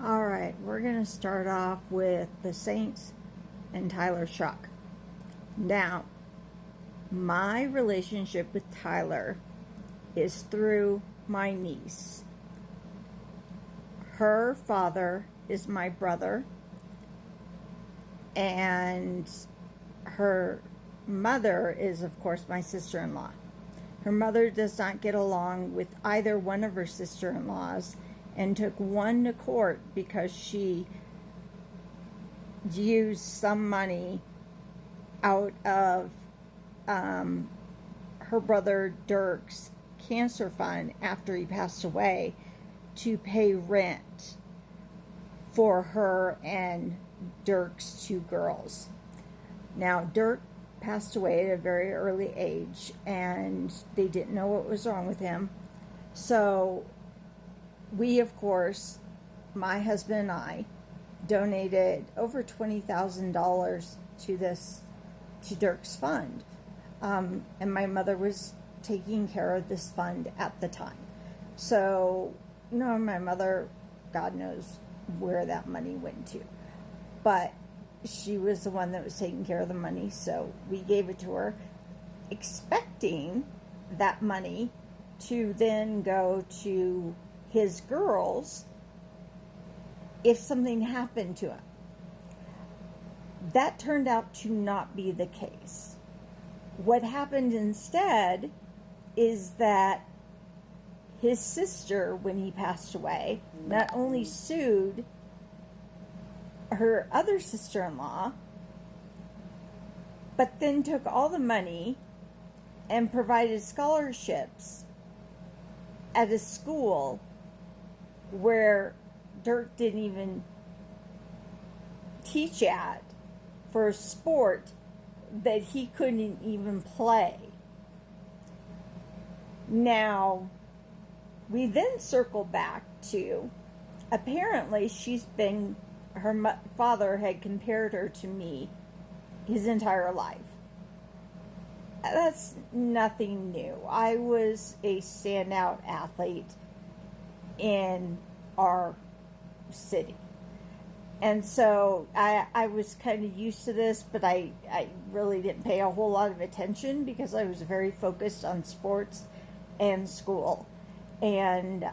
All right, we're going to start off with the Saints and Tyler Shock. Now, my relationship with Tyler is through my niece. Her father is my brother, and her mother is, of course, my sister-in-law. Her mother does not get along with either one of her sister-in-laws and took one to court because she used some money out of her brother Dirk's cancer fund after he passed away to pay rent for her and Dirk's two girls. Now, Dirk passed away at a very early age, and they didn't know what was wrong with him. So we, of course, my husband and I, donated over $20,000 to Dirk's fund. And my mother was taking care of this fund at the time. So, my mother, God knows where that money went to. But she was the one that was taking care of the money, so we gave it to her, expecting that money to then go to his girls if something happened to him. That turned out to not be the case. What happened instead is that his sister, when he passed away, not only sued her other sister-in-law, but then took all the money and provided scholarships at a school where Dirk didn't even teach at, for a sport that he couldn't even play. Now, we then circle back to, apparently her father had compared her to me his entire life. That's nothing new. I was a standout athlete in our city. And so I was kind of used to this, but I really didn't pay a whole lot of attention because I was very focused on sports and school. And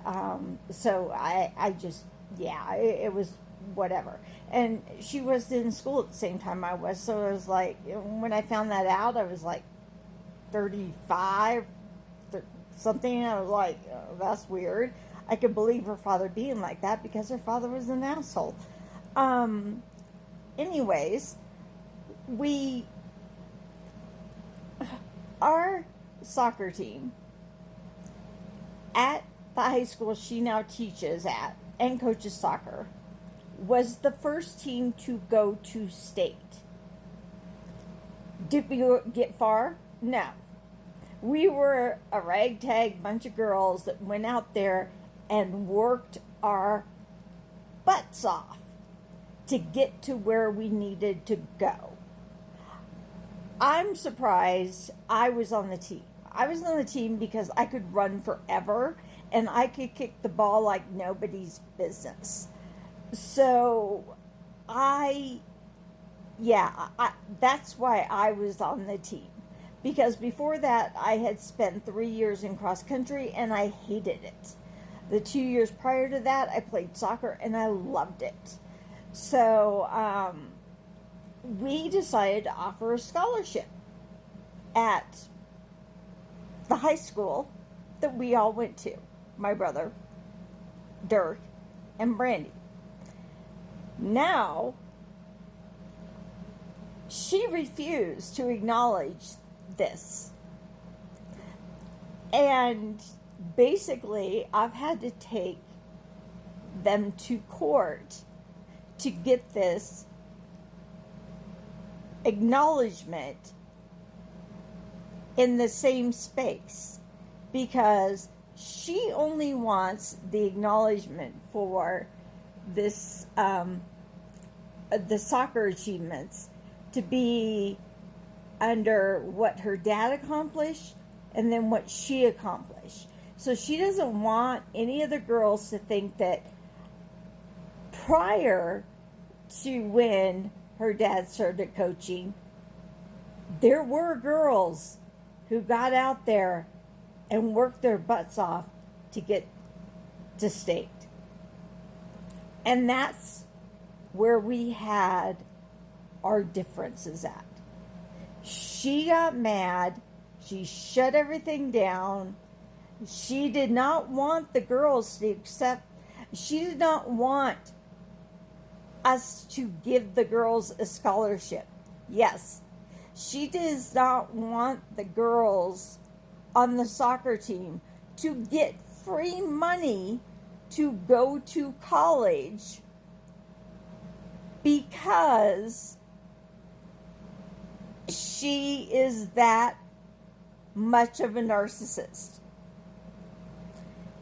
so I just, it was whatever. And she was in school at the same time I was, so it was like, when I found that out, I was like 35 something. I was like, oh, that's weird. I could believe her father being like that because her father was an asshole. Anyways, our soccer team at the high school she now teaches at and coaches soccer was the first team to go to state. Did we get far? No. We were a ragtag bunch of girls that went out there and worked our butts off to get to where we needed to go. I'm surprised I was on the team. I was on the team because I could run forever and I could kick the ball like nobody's business. So that's why I was on the team. Because before that, I had spent 3 years in cross country and I hated it. The 2 years prior to that, I played soccer and I loved it. So we decided to offer a scholarship at the high school that we all went to. My brother, Dirk, and Brandy. Now, she refused to acknowledge this. And basically, I've had to take them to court to get this acknowledgement in the same space, because she only wants the acknowledgement for this the soccer achievements to be under what her dad accomplished and then what she accomplished. So she doesn't want any of the girls to think that prior to when her dad started coaching, there were girls who got out there and worked their butts off to get to state. And that's where we had our differences at. She got mad. She shut everything down. She did not want the girls to accept. She did not want us to give the girls a scholarship. Yes, she does not want the girls on the soccer team to get free money to go to college because she is that much of a narcissist.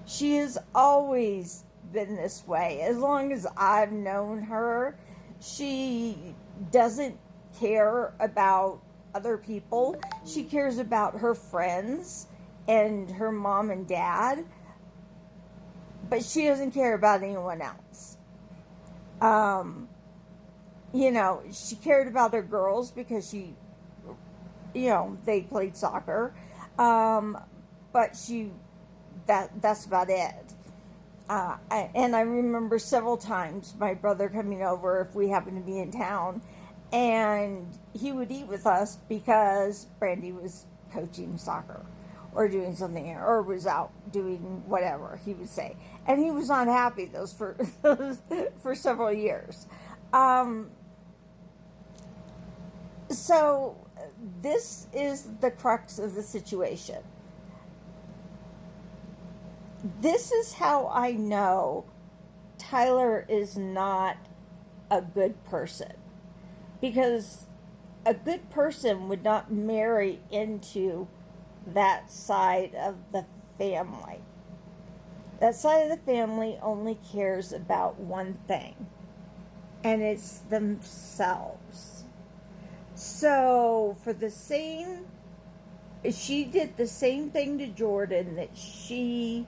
She has always been this way. As long as I've known her, she doesn't care about other people. She cares about her friends and her mom and dad, but she doesn't care about anyone else. She cared about her girls because they played soccer, but that's about it. And I remember several times my brother coming over if we happened to be in town, and he would eat with us because Brandy was coaching soccer or doing something, or was out doing whatever, he would say. And he was not happy for several years. So this is the crux of the situation. This is how I know Tyler is not a good person. Because a good person would not marry into that side of the family. That side of the family only cares about one thing, and it's themselves. So, she did the same thing to Jordan that she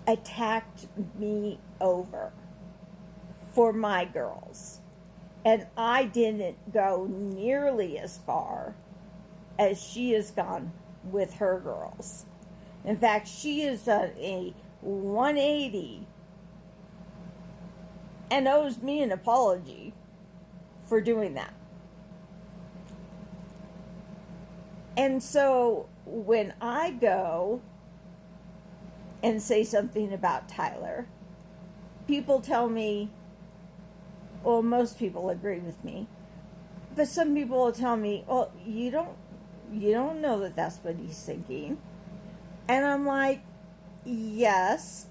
attacked me over for my girls. And I didn't go nearly as far as she has gone with her girls. In fact, she has done a 180 and owes me an apology for doing that. And so when I go and say something about Tyler, people tell me, well, most people agree with me, but some people will tell me, well, you don't know that that's what he's thinking. And I'm like, yes,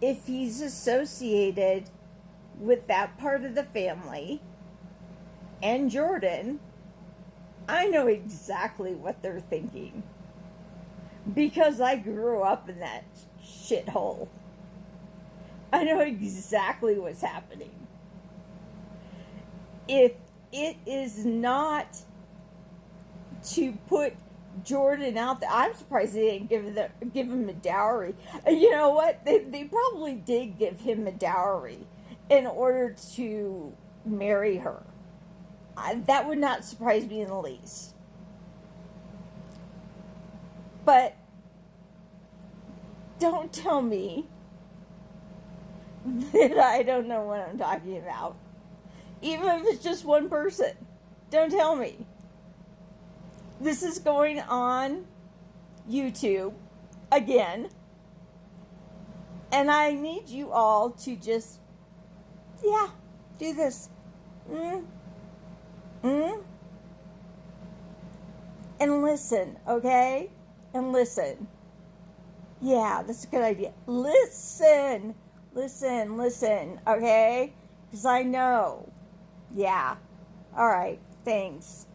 if he's associated with that part of the family and Jordan, I know exactly what they're thinking because I grew up in that shithole. I know exactly what's happening. If it is not to put Jordan out there, I'm surprised they didn't give him a dowry. You know what? They probably did give him a dowry in order to marry her. That would not surprise me in the least. But don't tell me that I don't know what I'm talking about. Even if it's just one person. Don't tell me. This is going on YouTube again. And I need you all to just, do this. And listen, okay? And listen. Yeah, that's a good idea. Listen, okay? Because I know. Yeah. All right. Thanks.